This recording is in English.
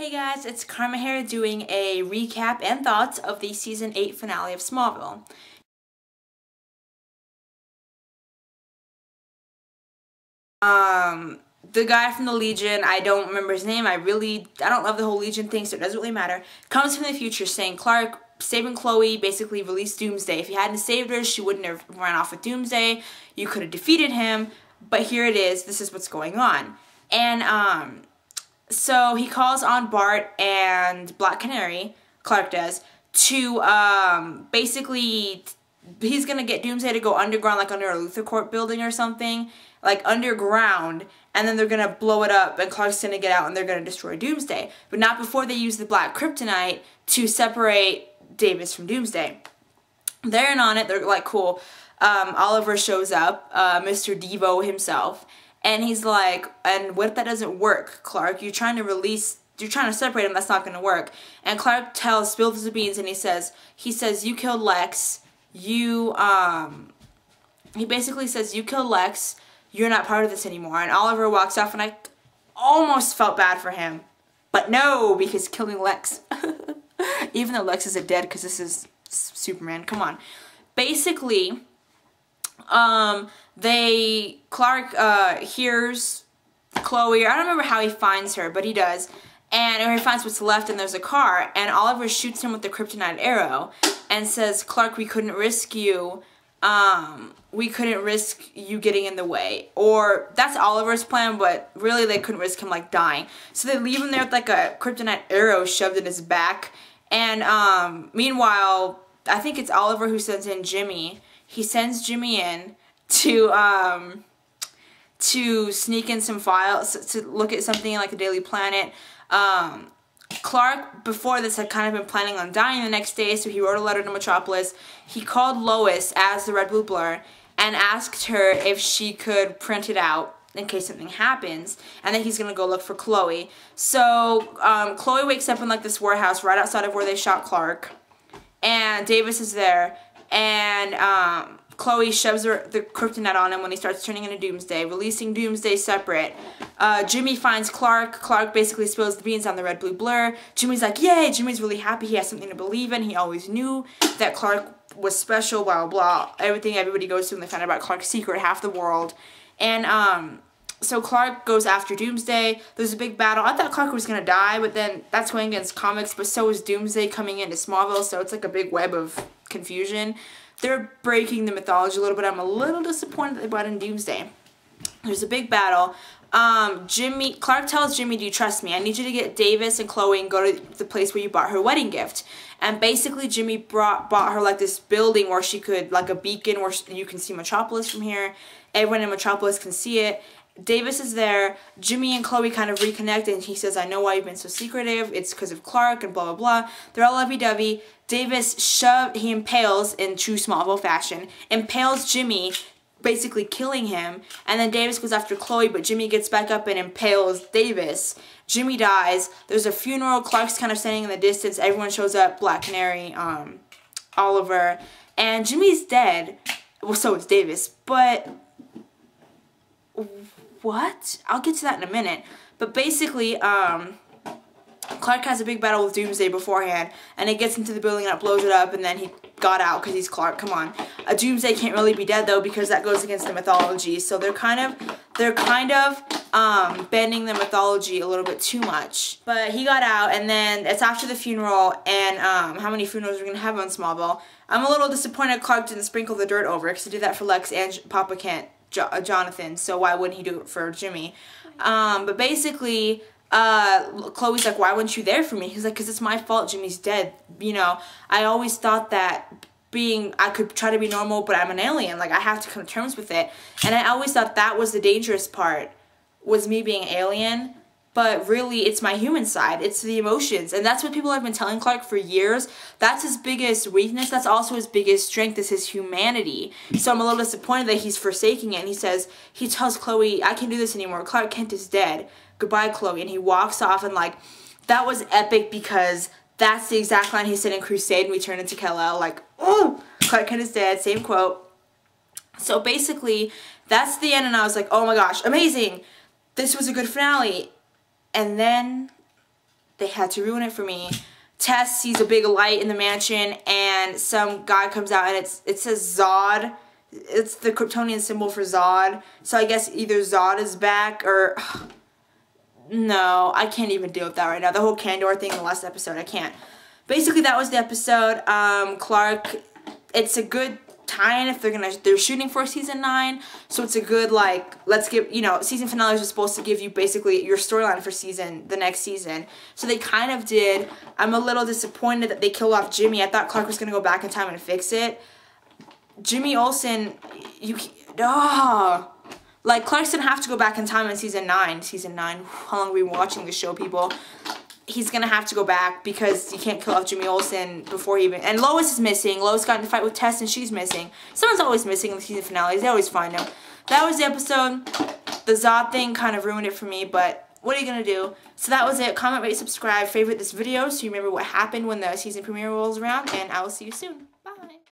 Hey guys, it's Karma here doing a recap and thoughts of the Season 8 finale of Smallville. The guy from the Legion, I don't remember his name, I don't love the whole Legion thing, so it doesn't really matter, comes from the future saying Clark saving Chloe basically released Doomsday. If he hadn't saved her, she wouldn't have run off with Doomsday. You could have defeated him, but here it is, this is what's going on. And, so he calls on Bart and Black Canary, Clark does, to basically, he's going to get Doomsday to go underground, like under a Luthor Corp building or something, like underground, and then they're going to blow it up, and Clark's going to get out, and they're going to destroy Doomsday. But not before they use the black kryptonite to separate Davis from Doomsday. They're in on it, they're like, cool. Oliver shows up, Mr. Devo himself, and he's like, and what if that doesn't work, Clark? You're trying to separate them, that's not going to work. And Clark spills the beans, and he says, you killed Lex, he basically says, you killed Lex, you're not part of this anymore. And Oliver walks off, and I almost felt bad for him. But no, because killing Lex, even though Lex isn't dead, because this is Superman, come on. Basically, Clark hears Chloe, I don't remember how he finds her, but he does, and he finds what's left, and there's a car, and Oliver shoots him with the kryptonite arrow, and says, Clark, we couldn't risk you getting in the way. Or, that's Oliver's plan, but really they couldn't risk him, like, dying. So they leave him there with, like, a kryptonite arrow shoved in his back, and, meanwhile, I think it's Oliver who sends in Jimmy. He sends Jimmy in to sneak in some files, to look at something like the Daily Planet. Clark, before this, had kind of been planning on dying the next day, so he wrote a letter to Metropolis. He called Lois as the Red Blue Blur and asked her if she could print it out in case something happens, and then he's gonna go look for Chloe. So, Chloe wakes up in, like, this warehouse right outside of where they shot Clark, and Davis is there, and, Chloe shoves the kryptonite on him when he starts turning into Doomsday, releasing Doomsday separate. Jimmy finds Clark. Clark basically spills the beans on the Red Blue Blur. Jimmy's like, yay! Jimmy's really happy. He has something to believe in. He always knew that Clark was special, blah, blah, blah. Everything everybody goes to when they find out about Clark's secret, half the world. And, so Clark goes after Doomsday. There's a big battle. I thought Clark was going to die, but then that's going against comics, but so is Doomsday coming into Smallville, so it's like a big web of confusion. They're breaking the mythology a little bit. I'm a little disappointed that they brought in Doomsday. There's a big battle. Clark tells Jimmy, do you trust me? I need you to get Davis and Chloe and go to the place where you bought her wedding gift. And basically Jimmy bought her like this building where she could, like a beacon where you can see Metropolis from here. Everyone in Metropolis can see it. Davis is there. Jimmy and Chloe kind of reconnect, and he says, I know why you've been so secretive. It's because of Clark and blah, blah, blah. They're all lovey-dovey. Davis he impales, in true Smallville fashion, impales Jimmy, basically killing him, and then Davis goes after Chloe, but Jimmy gets back up and impales Davis. Jimmy dies. There's a funeral. Clark's kind of standing in the distance. Everyone shows up. Black Canary, Oliver, and Jimmy's dead. Well, so is Davis, but what? I'll get to that in a minute. But basically, Clark has a big battle with Doomsday beforehand, and it gets into the building and it blows it up, and then he got out because he's Clark. Come on. Doomsday can't really be dead though, because that goes against the mythology. So they're kind of bending the mythology a little bit too much. But he got out, and then it's after the funeral, and how many funerals we're gonna have on Smallville. I'm a little disappointed Clark didn't sprinkle the dirt over, because he did that for Lex and Papa Kent. Jonathan, so why wouldn't he do it for Jimmy? But basically, Chloe's like, why weren't you there for me? He's like, because it's my fault Jimmy's dead. You know, I always thought that I could try to be normal, but I'm an alien. Like, I have to come to terms with it. And I always thought that was the dangerous part, was me being alien. But really, it's my human side. It's the emotions. And that's what people have been telling Clark for years. That's his biggest weakness. That's also his biggest strength, is his humanity. So I'm a little disappointed that he's forsaking it. And he tells Chloe, I can't do this anymore. Clark Kent is dead. Goodbye, Chloe. And he walks off, and, like, that was epic, because that's the exact line he said in Crusade when we turned into Kal-El. Like, oh, Clark Kent is dead. Same quote. So basically, that's the end. And I was like, oh my gosh, amazing. This was a good finale. And then They had to ruin it for me. Tess sees a big light in the mansion, and some guy comes out, and it says Zod. It's the Kryptonian symbol for Zod. So I guess either Zod is back, or... No, I can't even deal with that right now. The whole Kandor thing in the last episode, I can't. Basically, that was the episode. Clark, it's a good tie-in if they're shooting for season 9, so it's a good, like, let's give, you know, season finales are supposed to give you basically your storyline for the next season, so they kind of did. I'm a little disappointed that they killed off Jimmy. I thought Clark was going to go back in time and fix it. Jimmy Olsen, like, Clark's going to have to go back in time in season 9, how long have we been watching this show, people? He's going to have to go back because you can't kill off Jimmy Olsen before he even... And Lois is missing. Lois got in a fight with Tess and she's missing. Someone's always missing in the season finales. They always find them. That was the episode. The Zod thing kind of ruined it for me, but what are you going to do? So that was it. Comment, rate, subscribe, favorite this video so you remember what happened when the season premiere rolls around, and I will see you soon.